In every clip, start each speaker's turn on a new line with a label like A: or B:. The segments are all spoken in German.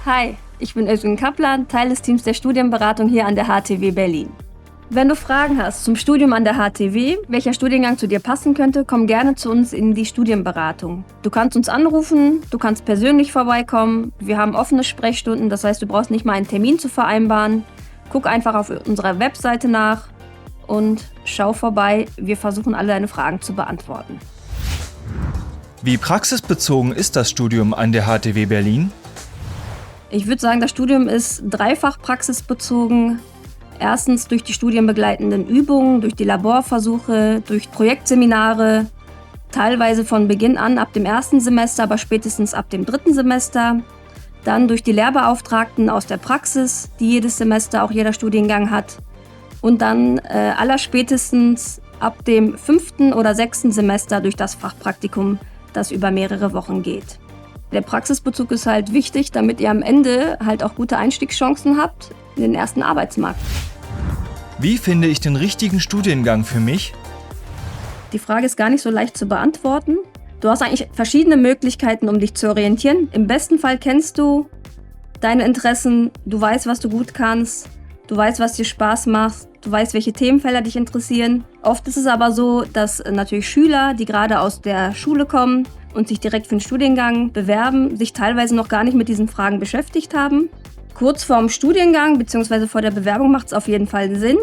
A: Hi, ich bin Özgün Kaplan, Teil des Teams der Studienberatung hier an der HTW Berlin. Wenn du Fragen hast zum Studium an der HTW, welcher Studiengang zu dir passen könnte, komm gerne zu uns in die Studienberatung. Du kannst uns anrufen, du kannst persönlich vorbeikommen. Wir haben offene Sprechstunden, das heißt, du brauchst nicht mal einen Termin zu vereinbaren. Guck einfach auf unserer Webseite nach und schau vorbei. Wir versuchen alle deine Fragen zu beantworten.
B: Wie praxisbezogen ist das Studium an der HTW Berlin?
A: Ich würde sagen, das Studium ist dreifach praxisbezogen. Erstens durch die studienbegleitenden Übungen, durch die Laborversuche, durch Projektseminare, teilweise von Beginn an ab dem ersten Semester, aber spätestens ab dem dritten Semester. Dann durch die Lehrbeauftragten aus der Praxis, die jedes Semester auch jeder Studiengang hat. Und dann allerspätestens ab dem 5. oder 6. Semester durch das Fachpraktikum, das über mehrere Wochen geht. Der Praxisbezug ist halt wichtig, damit ihr am Ende halt auch gute Einstiegschancen habt in den ersten Arbeitsmarkt.
B: Wie finde ich den richtigen Studiengang für mich?
A: Die Frage ist gar nicht so leicht zu beantworten. Du hast eigentlich verschiedene Möglichkeiten, um dich zu orientieren. Im besten Fall kennst du deine Interessen, du weißt, was du gut kannst, du weißt, was dir Spaß macht, du weißt, welche Themenfelder dich interessieren. Oft ist es aber so, dass natürlich Schüler, die gerade aus der Schule kommen und sich direkt für einen Studiengang bewerben, sich teilweise noch gar nicht mit diesen Fragen beschäftigt haben. Kurz vorm Studiengang bzw. vor der Bewerbung macht es auf jeden Fall Sinn,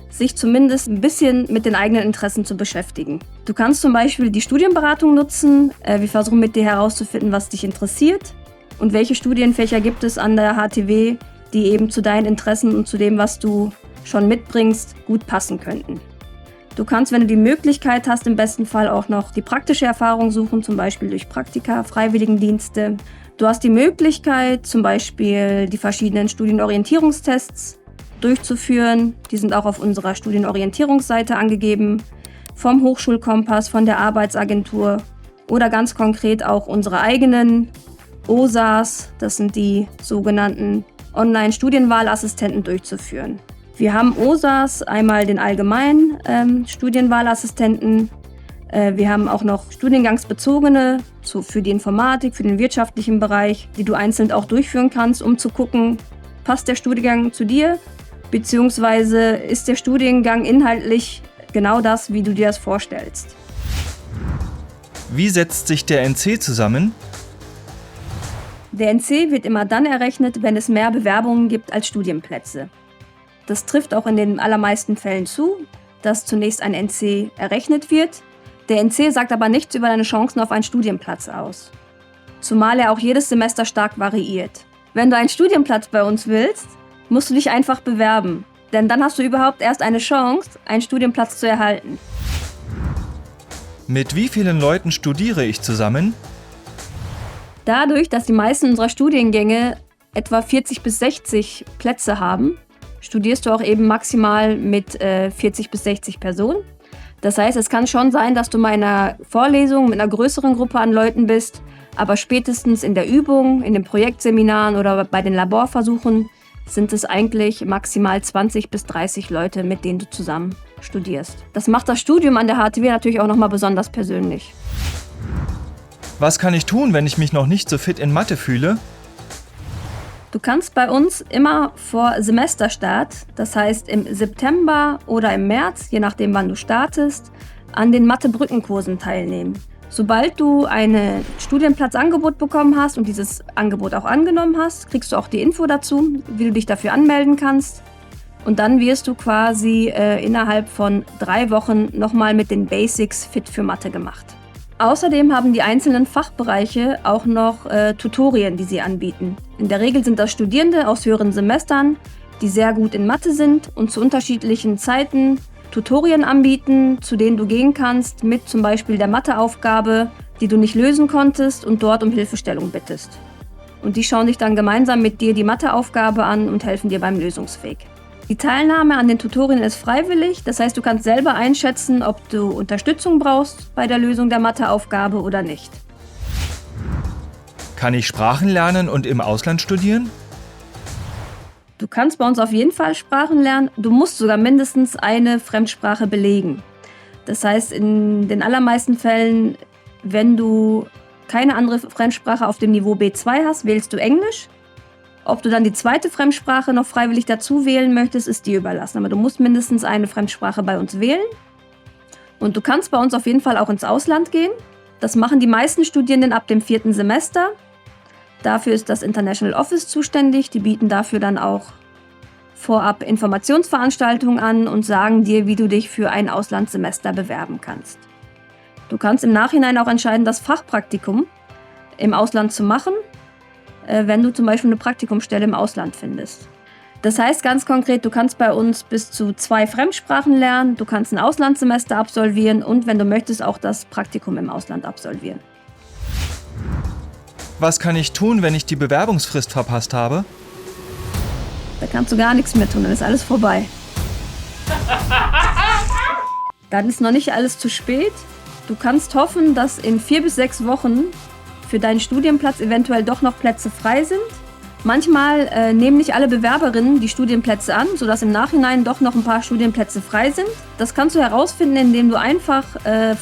A: sich zumindest ein bisschen mit den eigenen Interessen zu beschäftigen. Du kannst zum Beispiel die Studienberatung nutzen. Wir versuchen mit dir herauszufinden, was dich interessiert und welche Studienfächer gibt es an der HTW, die eben zu deinen Interessen und zu dem, was du schon mitbringst, gut passen könnten. Du kannst, wenn du die Möglichkeit hast, im besten Fall auch noch die praktische Erfahrung suchen, zum Beispiel durch Praktika, Freiwilligendienste. Du hast die Möglichkeit, zum Beispiel die verschiedenen Studienorientierungstests durchzuführen. Die sind auch auf unserer Studienorientierungsseite angegeben, vom Hochschulkompass, von der Arbeitsagentur oder ganz konkret auch unsere eigenen OSAs, das sind die sogenannten Online-Studienwahlassistenten, durchzuführen. Wir haben OSAs, einmal den allgemeinen Studienwahlassistenten. Wir haben auch noch studiengangsbezogene für die Informatik, für den wirtschaftlichen Bereich, die du einzeln auch durchführen kannst, um zu gucken, passt der Studiengang zu dir, beziehungsweise ist der Studiengang inhaltlich genau das, wie du dir das vorstellst.
B: Wie setzt sich der NC zusammen?
A: Der NC wird immer dann errechnet, wenn es mehr Bewerbungen gibt als Studienplätze. Das trifft auch in den allermeisten Fällen zu, dass zunächst ein NC errechnet wird. Der NC sagt aber nichts über deine Chancen auf einen Studienplatz aus. Zumal er auch jedes Semester stark variiert. Wenn du einen Studienplatz bei uns willst, musst du dich einfach bewerben. Denn dann hast du überhaupt erst eine Chance, einen Studienplatz zu erhalten.
B: Mit wie vielen Leuten studiere ich zusammen?
A: Dadurch, dass die meisten unserer Studiengänge etwa 40 bis 60 Plätze haben, studierst du auch eben maximal mit 40 bis 60 Personen. Das heißt, es kann schon sein, dass du mal in einer Vorlesung mit einer größeren Gruppe an Leuten bist, aber spätestens in der Übung, in den Projektseminaren oder bei den Laborversuchen sind es eigentlich maximal 20 bis 30 Leute, mit denen du zusammen studierst. Das macht das Studium an der HTW natürlich auch nochmal besonders persönlich.
B: Was kann ich tun, wenn ich mich noch nicht so fit in Mathe fühle?
A: Du kannst bei uns immer vor Semesterstart, das heißt im September oder im März, je nachdem wann du startest, an den Mathe-Brückenkursen teilnehmen. Sobald du ein Studienplatzangebot bekommen hast und dieses Angebot auch angenommen hast, kriegst du auch die Info dazu, wie du dich dafür anmelden kannst. Und dann wirst du quasi innerhalb von 3 Wochen nochmal mit den Basics fit für Mathe gemacht. Außerdem haben die einzelnen Fachbereiche auch noch Tutorien, die sie anbieten. In der Regel sind das Studierende aus höheren Semestern, die sehr gut in Mathe sind und zu unterschiedlichen Zeiten Tutorien anbieten, zu denen du gehen kannst mit zum Beispiel der Matheaufgabe, die du nicht lösen konntest und dort um Hilfestellung bittest. Und die schauen sich dann gemeinsam mit dir die Matheaufgabe an und helfen dir beim Lösungsweg. Die Teilnahme an den Tutorien ist freiwillig, das heißt, du kannst selber einschätzen, ob du Unterstützung brauchst bei der Lösung der Matheaufgabe oder nicht.
B: Kann ich Sprachen lernen und im Ausland studieren?
A: Du kannst bei uns auf jeden Fall Sprachen lernen. Du musst sogar mindestens eine Fremdsprache belegen. Das heißt, in den allermeisten Fällen, wenn du keine andere Fremdsprache auf dem Niveau B2 hast, wählst du Englisch. Ob du dann die zweite Fremdsprache noch freiwillig dazu wählen möchtest, ist dir überlassen. Aber du musst mindestens eine Fremdsprache bei uns wählen. Und du kannst bei uns auf jeden Fall auch ins Ausland gehen. Das machen die meisten Studierenden ab dem 4. Semester. Dafür ist das International Office zuständig. Die bieten dafür dann auch vorab Informationsveranstaltungen an und sagen dir, wie du dich für ein Auslandssemester bewerben kannst. Du kannst im Nachhinein auch entscheiden, das Fachpraktikum im Ausland zu machen, wenn du zum Beispiel eine Praktikumsstelle im Ausland findest. Das heißt ganz konkret, du kannst bei uns bis zu 2 Fremdsprachen lernen, du kannst ein Auslandssemester absolvieren und wenn du möchtest, auch das Praktikum im Ausland absolvieren.
B: Was kann ich tun, wenn ich die Bewerbungsfrist verpasst habe?
A: Da kannst du gar nichts mehr tun, dann ist alles vorbei. Dann ist noch nicht alles zu spät. Du kannst hoffen, dass in 4 bis 6 Wochen für deinen Studienplatz eventuell doch noch Plätze frei sind. Manchmal nehmen nicht alle Bewerberinnen die Studienplätze an, sodass im Nachhinein doch noch ein paar Studienplätze frei sind. Das kannst du herausfinden, indem du einfach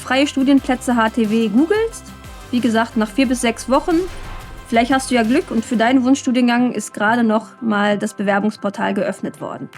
A: freie Studienplätze HTW googelst. Wie gesagt, nach 4 bis 6 Wochen. Vielleicht hast du ja Glück und für deinen Wunschstudiengang ist gerade noch mal das Bewerbungsportal geöffnet worden.